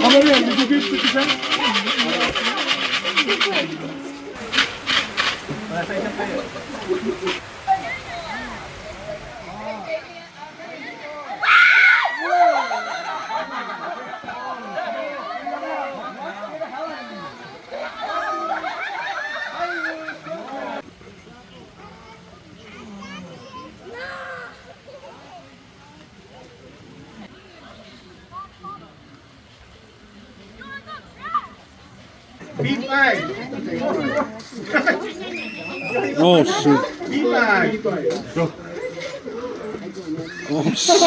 Ama yan, did you give 50 B5. Oh shoot. B5. Oh shit.